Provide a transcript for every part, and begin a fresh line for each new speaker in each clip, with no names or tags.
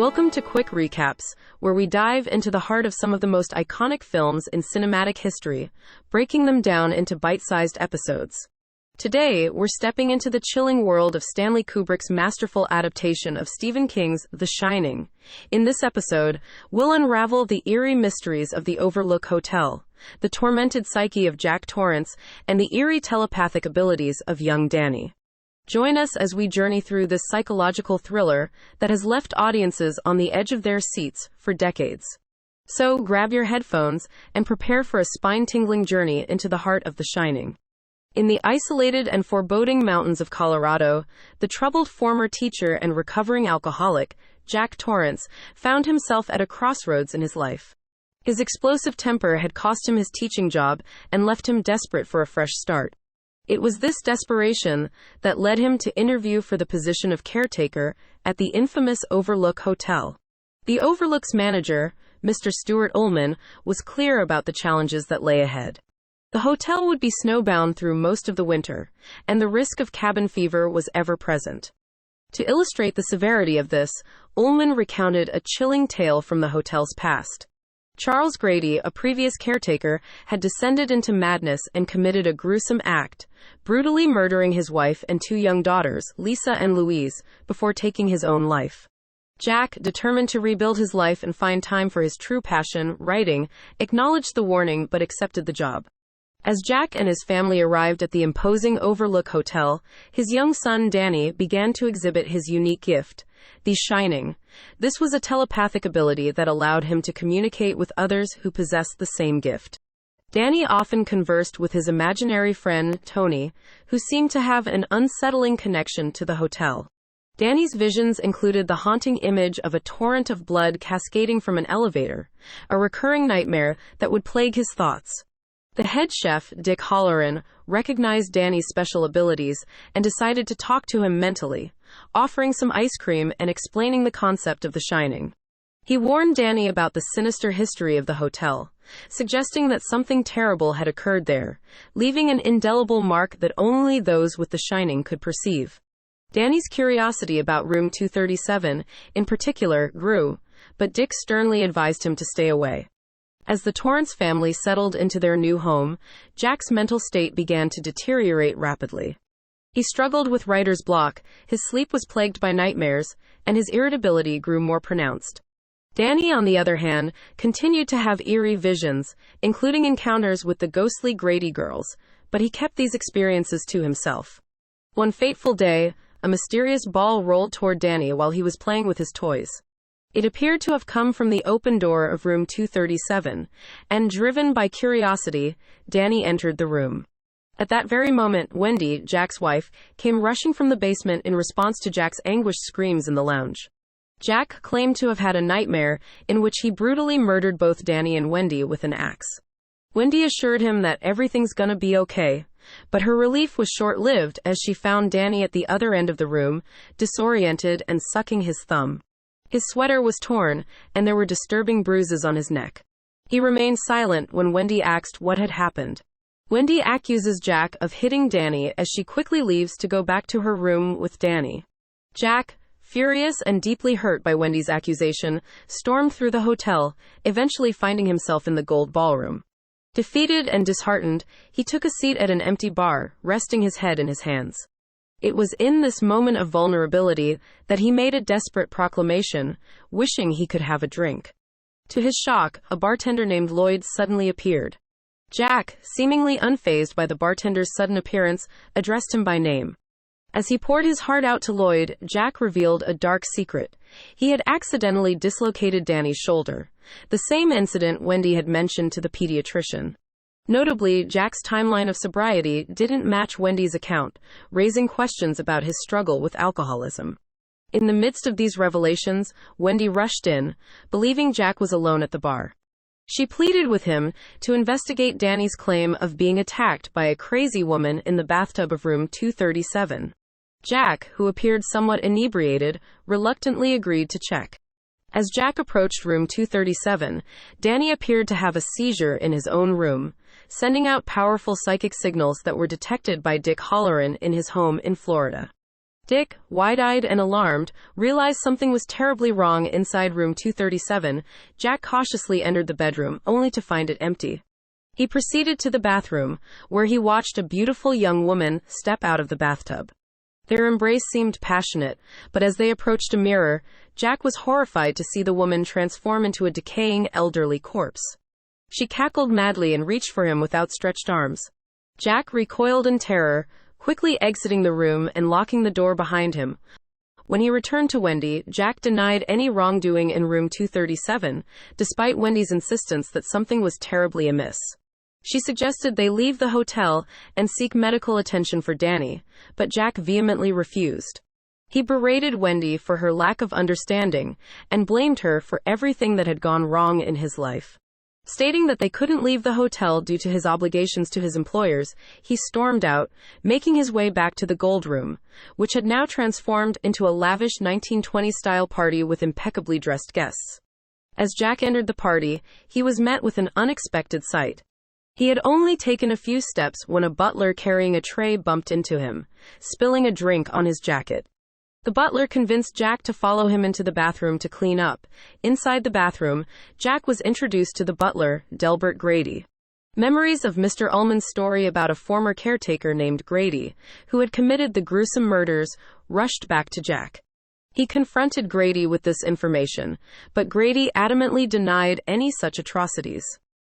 Welcome to Quick Recaps, where we dive into the heart of some of the most iconic films in cinematic history, breaking them down into bite-sized episodes. Today, we're stepping into the chilling world of Stanley Kubrick's masterful adaptation of Stephen King's The Shining. In this episode, we'll unravel the eerie mysteries of the Overlook Hotel, the tormented psyche of Jack Torrance, and the eerie telepathic abilities of young Danny. Join us as we journey through this psychological thriller that has left audiences on the edge of their seats for decades. So grab your headphones and prepare for a spine-tingling journey into the heart of The Shining. In the isolated and foreboding mountains of Colorado, the troubled former teacher and recovering alcoholic, Jack Torrance, found himself at a crossroads in his life. His explosive temper had cost him his teaching job and left him desperate for a fresh start. It was this desperation that led him to interview for the position of caretaker at the infamous Overlook Hotel. The Overlook's manager, Mr. Stuart Ullman, was clear about the challenges that lay ahead. The hotel would be snowbound through most of the winter, and the risk of cabin fever was ever present. To illustrate the severity of this, Ullman recounted a chilling tale from the hotel's past. Charles Grady, a previous caretaker, had descended into madness and committed a gruesome act, brutally murdering his wife and two young daughters, Lisa and Louise, before taking his own life. Jack, determined to rebuild his life and find time for his true passion, writing, acknowledged the warning but accepted the job. As Jack and his family arrived at the imposing Overlook Hotel, his young son Danny began to exhibit his unique gift, The Shining. This was a telepathic ability that allowed him to communicate with others who possessed the same gift. Danny often conversed with his imaginary friend, Tony, who seemed to have an unsettling connection to the hotel. Danny's visions included the haunting image of a torrent of blood cascading from an elevator, a recurring nightmare that would plague his thoughts. The head chef, Dick Halloran, recognized Danny's special abilities and decided to talk to him mentally, offering some ice cream and explaining the concept of The Shining. He warned Danny about the sinister history of the hotel, suggesting that something terrible had occurred there, leaving an indelible mark that only those with The Shining could perceive. Danny's curiosity about room 237, in particular, grew, but Dick sternly advised him to stay away. As the Torrance family settled into their new home, Jack's mental state began to deteriorate rapidly. He struggled with writer's block, his sleep was plagued by nightmares, and his irritability grew more pronounced. Danny, on the other hand, continued to have eerie visions, including encounters with the ghostly Grady girls, but he kept these experiences to himself. One fateful day, a mysterious ball rolled toward Danny while he was playing with his toys. It appeared to have come from the open door of room 237, and driven by curiosity, Danny entered the room. At that very moment, Wendy, Jack's wife, came rushing from the basement in response to Jack's anguished screams in the lounge. Jack claimed to have had a nightmare in which he brutally murdered both Danny and Wendy with an axe. Wendy assured him that everything's gonna be okay, but her relief was short-lived as she found Danny at the other end of the room, disoriented and sucking his thumb. His sweater was torn, and there were disturbing bruises on his neck. He remained silent when Wendy asked what had happened. Wendy accuses Jack of hitting Danny as she quickly leaves to go back to her room with Danny. Jack, furious and deeply hurt by Wendy's accusation, stormed through the hotel, eventually finding himself in the Gold Ballroom. Defeated and disheartened, he took a seat at an empty bar, resting his head in his hands. It was in this moment of vulnerability that he made a desperate proclamation, wishing he could have a drink. To his shock, a bartender named Lloyd suddenly appeared. Jack, seemingly unfazed by the bartender's sudden appearance, addressed him by name. As he poured his heart out to Lloyd, Jack revealed a dark secret. He had accidentally dislocated Danny's shoulder, the same incident Wendy had mentioned to the pediatrician. Notably, Jack's timeline of sobriety didn't match Wendy's account, raising questions about his struggle with alcoholism. In the midst of these revelations, Wendy rushed in, believing Jack was alone at the bar. She pleaded with him to investigate Danny's claim of being attacked by a crazy woman in the bathtub of room 237. Jack, who appeared somewhat inebriated, reluctantly agreed to check. As Jack approached room 237, Danny appeared to have a seizure in his own room, sending out powerful psychic signals that were detected by Dick Halloran in his home in Florida. Dick, wide-eyed and alarmed, realized something was terribly wrong inside room 237. Jack cautiously entered the bedroom, only to find it empty. He proceeded to the bathroom, where he watched a beautiful young woman step out of the bathtub. Their embrace seemed passionate, but as they approached a mirror, Jack was horrified to see the woman transform into a decaying elderly corpse. She cackled madly and reached for him with outstretched arms. Jack recoiled in terror, quickly exiting the room and locking the door behind him. When he returned to Wendy, Jack denied any wrongdoing in room 237, despite Wendy's insistence that something was terribly amiss. She suggested they leave the hotel and seek medical attention for Danny, but Jack vehemently refused. He berated Wendy for her lack of understanding and blamed her for everything that had gone wrong in his life. Stating that they couldn't leave the hotel due to his obligations to his employers, he stormed out, making his way back to the Gold Room, which had now transformed into a lavish 1920s-style party with impeccably dressed guests. As Jack entered the party, he was met with an unexpected sight. He had only taken a few steps when a butler carrying a tray bumped into him, spilling a drink on his jacket. The butler convinced Jack to follow him into the bathroom to clean up. Inside the bathroom, Jack was introduced to the butler, Delbert Grady. Memories of Mr. Ullman's story about a former caretaker named Grady, who had committed the gruesome murders, rushed back to Jack. He confronted Grady with this information, but Grady adamantly denied any such atrocities.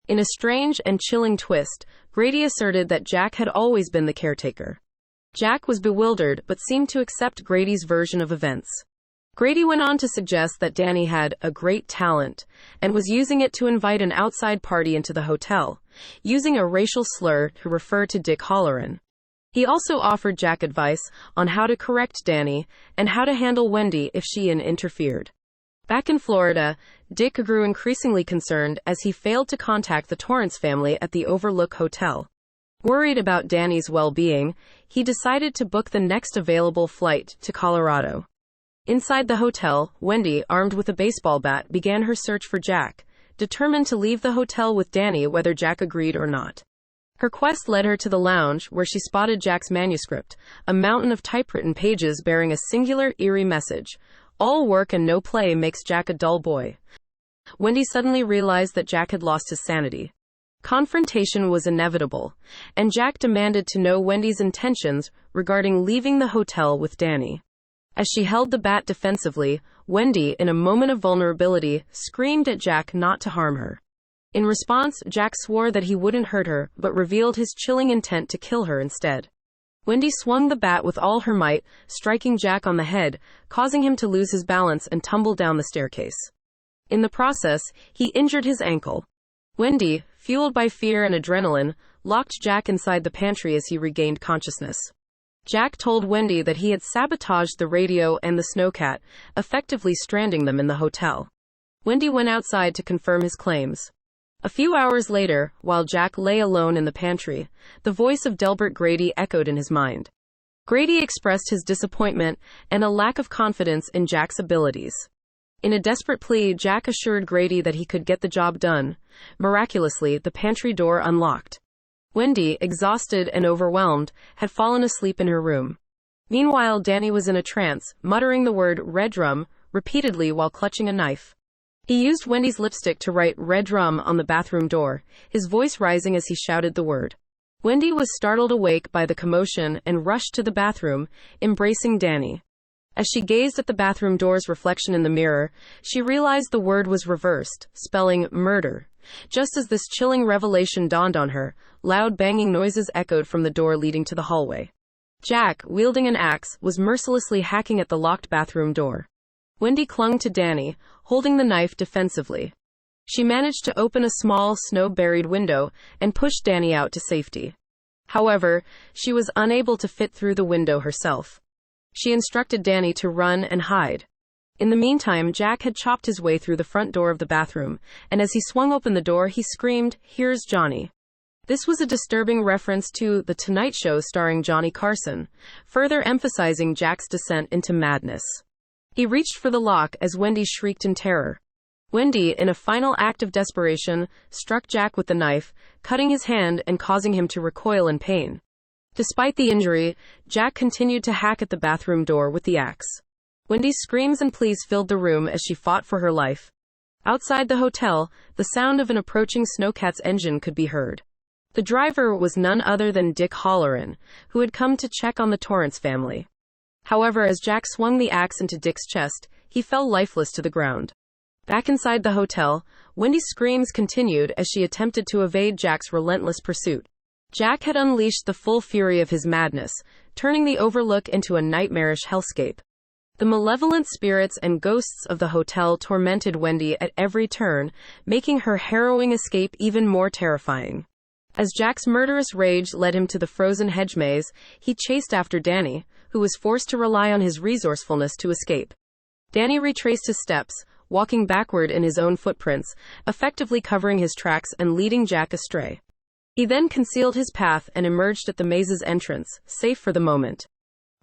In a strange and chilling twist, Grady asserted that Jack had always been the caretaker. Jack was bewildered but seemed to accept Grady's version of events. Grady went on to suggest that Danny had a great talent and was using it to invite an outside party into the hotel, using a racial slur to refer to Dick Halloran. He also offered Jack advice on how to correct Danny and how to handle Wendy if she interfered. Back in Florida, Dick grew increasingly concerned as he failed to contact the Torrance family at the Overlook Hotel. Worried about Danny's well-being, he decided to book the next available flight to Colorado. Inside the hotel, Wendy, armed with a baseball bat, began her search for Jack, determined to leave the hotel with Danny whether Jack agreed or not. Her quest led her to the lounge, where she spotted Jack's manuscript, a mountain of typewritten pages bearing a singular, eerie message. All work and no play makes Jack a dull boy. Wendy suddenly realized that Jack had lost his sanity. Confrontation was inevitable, and Jack demanded to know Wendy's intentions regarding leaving the hotel with Danny. As she held the bat defensively, Wendy, in a moment of vulnerability, screamed at Jack not to harm her. In response, Jack swore that he wouldn't hurt her, but revealed his chilling intent to kill her instead. Wendy swung the bat with all her might, striking Jack on the head, causing him to lose his balance and tumble down the staircase. In the process, he injured his ankle. Wendy, fueled by fear and adrenaline, locked Jack inside the pantry as he regained consciousness. Jack told Wendy that he had sabotaged the radio and the snowcat, effectively stranding them in the hotel. Wendy went outside to confirm his claims. A few hours later, while Jack lay alone in the pantry, the voice of Delbert Grady echoed in his mind. Grady expressed his disappointment and a lack of confidence in Jack's abilities. In a desperate plea, Jack assured Grady that he could get the job done. Miraculously, the pantry door unlocked. Wendy, exhausted and overwhelmed, had fallen asleep in her room. Meanwhile, Danny was in a trance, muttering the word "red rum" repeatedly while clutching a knife. He used Wendy's lipstick to write "red rum" on the bathroom door, his voice rising as he shouted the word. Wendy was startled awake by the commotion and rushed to the bathroom, embracing Danny. As she gazed at the bathroom door's reflection in the mirror, she realized the word was reversed, spelling murder. Just as this chilling revelation dawned on her, loud banging noises echoed from the door leading to the hallway. Jack, wielding an axe, was mercilessly hacking at the locked bathroom door. Wendy clung to Danny, holding the knife defensively. She managed to open a small, snow-buried window and push Danny out to safety. However, she was unable to fit through the window herself. She instructed Danny to run and hide. In the meantime, Jack had chopped his way through the front door of the bathroom, and as he swung open the door, he screamed, "Here's Johnny." This was a disturbing reference to The Tonight Show starring Johnny Carson, further emphasizing Jack's descent into madness. He reached for the lock as Wendy shrieked in terror. Wendy, in a final act of desperation, struck Jack with the knife, cutting his hand and causing him to recoil in pain. Despite the injury, Jack continued to hack at the bathroom door with the axe. Wendy's screams and pleas filled the room as she fought for her life. Outside the hotel, the sound of an approaching snowcat's engine could be heard. The driver was none other than Dick Halloran, who had come to check on the Torrance family. However, as Jack swung the axe into Dick's chest, he fell lifeless to the ground. Back inside the hotel, Wendy's screams continued as she attempted to evade Jack's relentless pursuit. Jack had unleashed the full fury of his madness, turning the Overlook into a nightmarish hellscape. The malevolent spirits and ghosts of the hotel tormented Wendy at every turn, making her harrowing escape even more terrifying. As Jack's murderous rage led him to the frozen hedge maze, he chased after Danny, who was forced to rely on his resourcefulness to escape. Danny retraced his steps, walking backward in his own footprints, effectively covering his tracks and leading Jack astray. He then concealed his path and emerged at the maze's entrance, safe for the moment.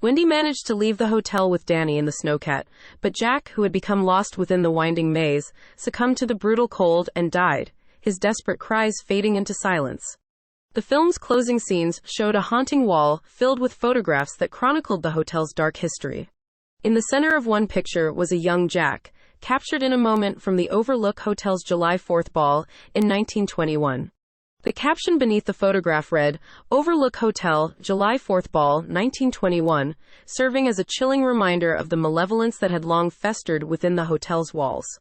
Wendy managed to leave the hotel with Danny and the snowcat, but Jack, who had become lost within the winding maze, succumbed to the brutal cold and died, his desperate cries fading into silence. The film's closing scenes showed a haunting wall filled with photographs that chronicled the hotel's dark history. In the center of one picture was a young Jack, captured in a moment from the Overlook Hotel's July 4th ball in 1921. The caption beneath the photograph read, "Overlook Hotel, July 4th Ball, 1921, serving as a chilling reminder of the malevolence that had long festered within the hotel's walls."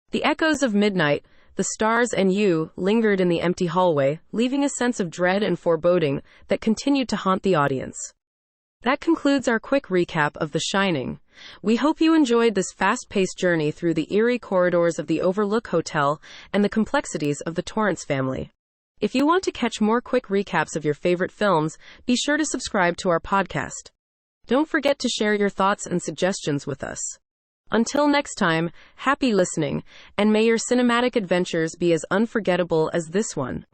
The echoes of midnight, the stars and you, lingered in the empty hallway, leaving a sense of dread and foreboding that continued to haunt the audience. That concludes our quick recap of The Shining. We hope you enjoyed this fast-paced journey through the eerie corridors of the Overlook Hotel and the complexities of the Torrance family. If you want to catch more quick recaps of your favorite films, be sure to subscribe to our podcast. Don't forget to share your thoughts and suggestions with us. Until next time, happy listening, and may your cinematic adventures be as unforgettable as this one.